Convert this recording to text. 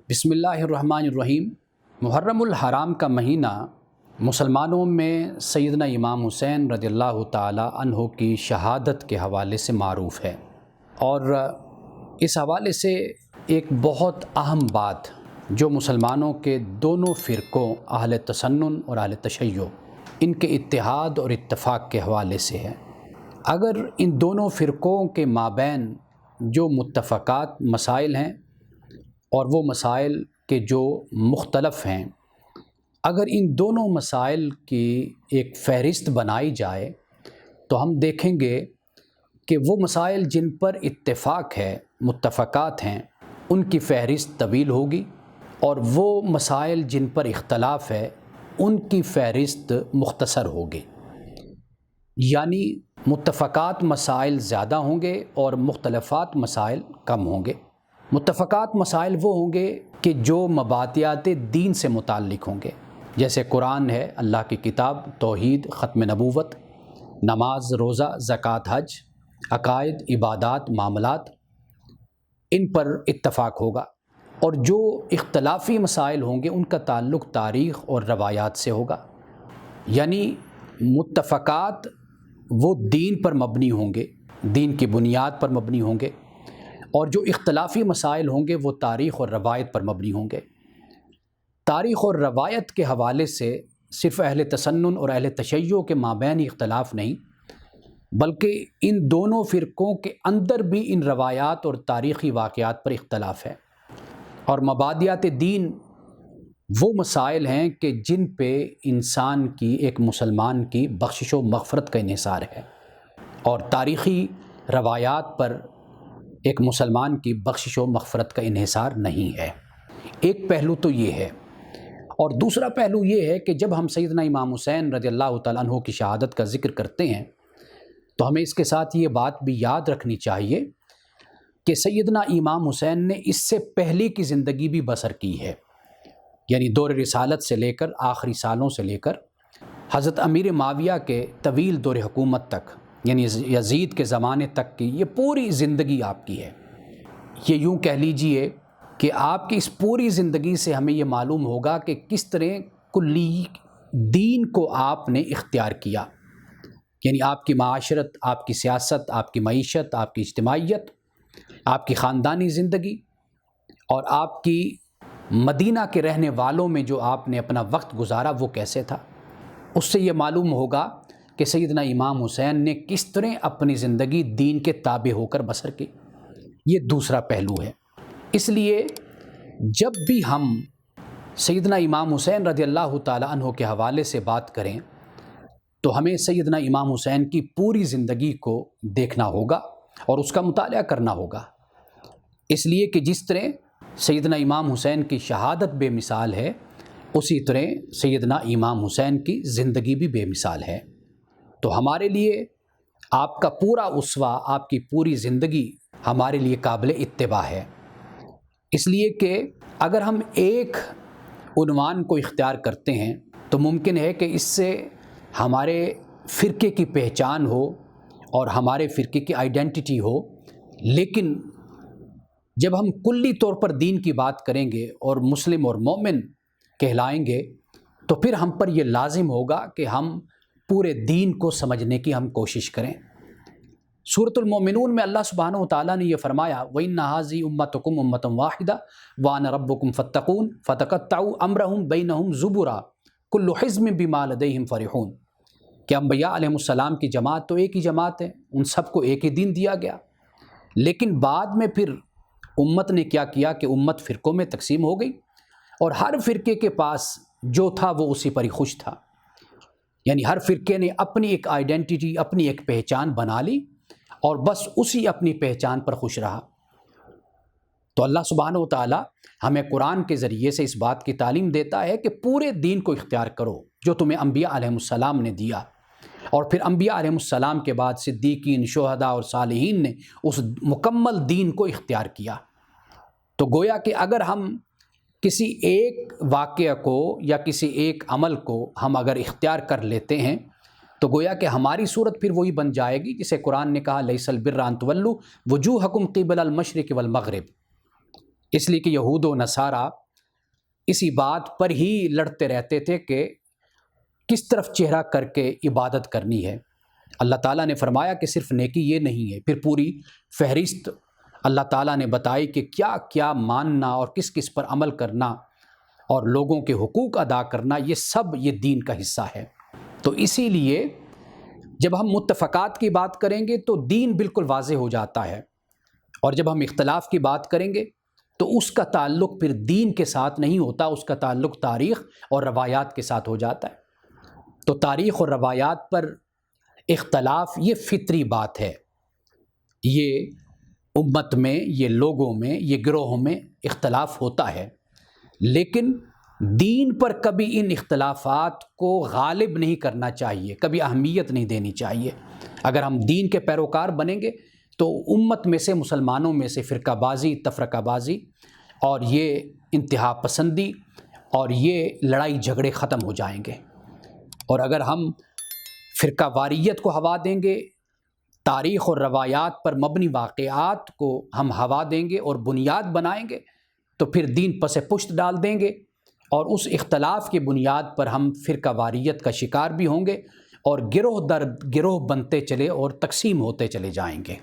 بسم اللہ الرحمن الرحیم۔ محرم الحرام کا مہینہ مسلمانوں میں سیدنا امام حسین رضی اللہ تعالی عنہ کی شہادت کے حوالے سے معروف ہے، اور اس حوالے سے ایک بہت اہم بات جو مسلمانوں کے دونوں فرقوں اہل تسنن اور اہل تشیع ان کے اتحاد اور اتفاق کے حوالے سے ہے۔ اگر ان دونوں فرقوں کے مابین جو متفقات مسائل ہیں اور وہ مسائل کے جو مختلف ہیں، اگر ان دونوں مسائل کی ایک فہرست بنائی جائے تو ہم دیکھیں گے کہ وہ مسائل جن پر اتفاق ہے، متفقات ہیں، ان کی فہرست طویل ہوگی، اور وہ مسائل جن پر اختلاف ہے ان کی فہرست مختصر ہوگی۔ یعنی متفقات مسائل زیادہ ہوں گے اور مختلفات مسائل کم ہوں گے۔ متفقات مسائل وہ ہوں گے کہ جو مبادئات دین سے متعلق ہوں گے، جیسے قرآن ہے، اللہ کی کتاب، توحید، ختم نبوت، نماز، روزہ، زکوٰۃ، حج، عقائد، عبادات، معاملات، ان پر اتفاق ہوگا۔ اور جو اختلافی مسائل ہوں گے ان کا تعلق تاریخ اور روایات سے ہوگا۔ یعنی متفقات وہ دین پر مبنی ہوں گے، دین کی بنیاد پر مبنی ہوں گے، اور جو اختلافی مسائل ہوں گے وہ تاریخ اور روایت پر مبنی ہوں گے۔ تاریخ اور روایت کے حوالے سے صرف اہل تسنن اور اہل تشیع کے مابین اختلاف نہیں، بلکہ ان دونوں فرقوں کے اندر بھی ان روایات اور تاریخی واقعات پر اختلاف ہے۔ اور مبادئات دین وہ مسائل ہیں کہ جن پہ انسان کی، ایک مسلمان کی بخشش و مغفرت کا انحصار ہے، اور تاریخی روایات پر ایک مسلمان کی بخشش و مغفرت کا انحصار نہیں ہے۔ ایک پہلو تو یہ ہے، اور دوسرا پہلو یہ ہے کہ جب ہم سیدنا امام حسین رضی اللہ تعالیٰ عنہ کی شہادت کا ذکر کرتے ہیں تو ہمیں اس کے ساتھ یہ بات بھی یاد رکھنی چاہیے کہ سیدنا امام حسین نے اس سے پہلے کی زندگی بھی بسر کی ہے، یعنی دور رسالت سے لے کر آخری سالوں سے لے کر حضرت امیر معاویہ کے طویل دور حکومت تک، یعنی یزید کے زمانے تک کی یہ پوری زندگی آپ کی ہے۔ یہ یوں کہہ لیجئے کہ آپ کی اس پوری زندگی سے ہمیں یہ معلوم ہوگا کہ کس طرح کلی دین کو آپ نے اختیار کیا، یعنی آپ کی معاشرت، آپ کی سیاست، آپ کی معیشت، آپ کی اجتماعیت، آپ کی خاندانی زندگی، اور آپ کی مدینہ کے رہنے والوں میں جو آپ نے اپنا وقت گزارا وہ کیسے تھا۔ اس سے یہ معلوم ہوگا کہ سیدنا امام حسین نے کس طرح اپنی زندگی دین کے تابع ہو کر بسر کی۔ یہ دوسرا پہلو ہے۔ اس لیے جب بھی ہم سیدنا امام حسین رضی اللہ تعالیٰ عنہ کے حوالے سے بات کریں تو ہمیں سیدنا امام حسین کی پوری زندگی کو دیکھنا ہوگا اور اس کا مطالعہ کرنا ہوگا، اس لیے کہ جس طرح سیدنا امام حسین کی شہادت بے مثال ہے، اسی طرح سیدنا امام حسین کی زندگی بھی بے مثال ہے۔ تو ہمارے لیے آپ کا پورا اسوہ، آپ کی پوری زندگی ہمارے لیے قابل اتباع ہے، اس لیے کہ اگر ہم ایک عنوان کو اختیار کرتے ہیں تو ممکن ہے کہ اس سے ہمارے فرقے کی پہچان ہو اور ہمارے فرقے کی آئیڈینٹی ہو، لیکن جب ہم کلی طور پر دین کی بات کریں گے اور مسلم اور مومن کہلائیں گے تو پھر ہم پر یہ لازم ہوگا کہ ہم پورے دین کو سمجھنے کی ہم کوشش کریں۔ سورۃ المومنون میں اللہ سبحانہ وتعالیٰ نے یہ فرمایا وَإِنَّ هَٰذِهِ أُمَّتُكُمْ أُمَّةً وَاحِدَةً وَأَنَا رَبُّكُمْ فَاتَّقُونِ فَتَقَطَّعُوا أَمْرَهُمْ بَيْنَهُمْ زُبُرًا كُلُّ حِزْبٍ بِمَا لَدَيْهِمْ فَرِحُونَ کہ انبیاء علیہ السلام کی جماعت تو ایک ہی جماعت ہے، ان سب کو ایک ہی دین دیا گیا، لیکن بعد میں پھر امت نے کیا کیا کہ امت فرقوں میں تقسیم ہو گئی، اور ہر فرقے کے پاس جو تھا وہ اسی پر ہی خوش تھا، یعنی ہر فرقے نے اپنی ایک آئیڈینٹی، اپنی ایک پہچان بنا لی اور بس اسی اپنی پہچان پر خوش رہا۔ تو اللہ سبحانہ وتعالی ہمیں قرآن کے ذریعے سے اس بات کی تعلیم دیتا ہے کہ پورے دین کو اختیار کرو جو تمہیں انبیاء علیہ السلام نے دیا، اور پھر انبیاء علیہ السلام کے بعد صدیقین، شہداء اور صالحین نے اس مکمل دین کو اختیار کیا۔ تو گویا کہ اگر ہم کسی ایک واقعہ کو یا کسی ایک عمل کو ہم اگر اختیار کر لیتے ہیں تو گویا کہ ہماری صورت پھر وہی بن جائے گی جسے قرآن نے کہا لیس البر ان تولوا وجوہکم قبل المشرق والمغرب، اس لیے کہ یہود و نصارہ اسی بات پر ہی لڑتے رہتے تھے کہ کس طرف چہرہ کر کے عبادت کرنی ہے۔ اللہ تعالیٰ نے فرمایا کہ صرف نیکی یہ نہیں ہے، پھر پوری فہرست اللہ تعالیٰ نے بتائی کہ کیا کیا ماننا اور کس کس پر عمل کرنا اور لوگوں کے حقوق ادا کرنا، یہ سب یہ دین کا حصہ ہے۔ تو اسی لیے جب ہم متفقات کی بات کریں گے تو دین بالکل واضح ہو جاتا ہے، اور جب ہم اختلاف کی بات کریں گے تو اس کا تعلق پھر دین کے ساتھ نہیں ہوتا، اس کا تعلق تاریخ اور روایات کے ساتھ ہو جاتا ہے۔ تو تاریخ اور روایات پر اختلاف یہ فطری بات ہے، یہ امت میں، یہ لوگوں میں، یہ گروہوں میں اختلاف ہوتا ہے، لیکن دین پر کبھی ان اختلافات کو غالب نہیں کرنا چاہیے، کبھی اہمیت نہیں دینی چاہیے۔ اگر ہم دین کے پیروکار بنیں گے تو امت میں سے، مسلمانوں میں سے فرقہ بازی، تفرقہ بازی اور یہ انتہا پسندی اور یہ لڑائی جھگڑے ختم ہو جائیں گے۔ اور اگر ہم فرقہ واریت کو ہوا دیں گے، تاریخ اور روایات پر مبنی واقعات کو ہم ہوا دیں گے اور بنیاد بنائیں گے تو پھر دین پس پشت ڈال دیں گے، اور اس اختلاف کی بنیاد پر ہم فرقہ واریت کا شکار بھی ہوں گے اور گروہ در گروہ بنتے چلے اور تقسیم ہوتے چلے جائیں گے۔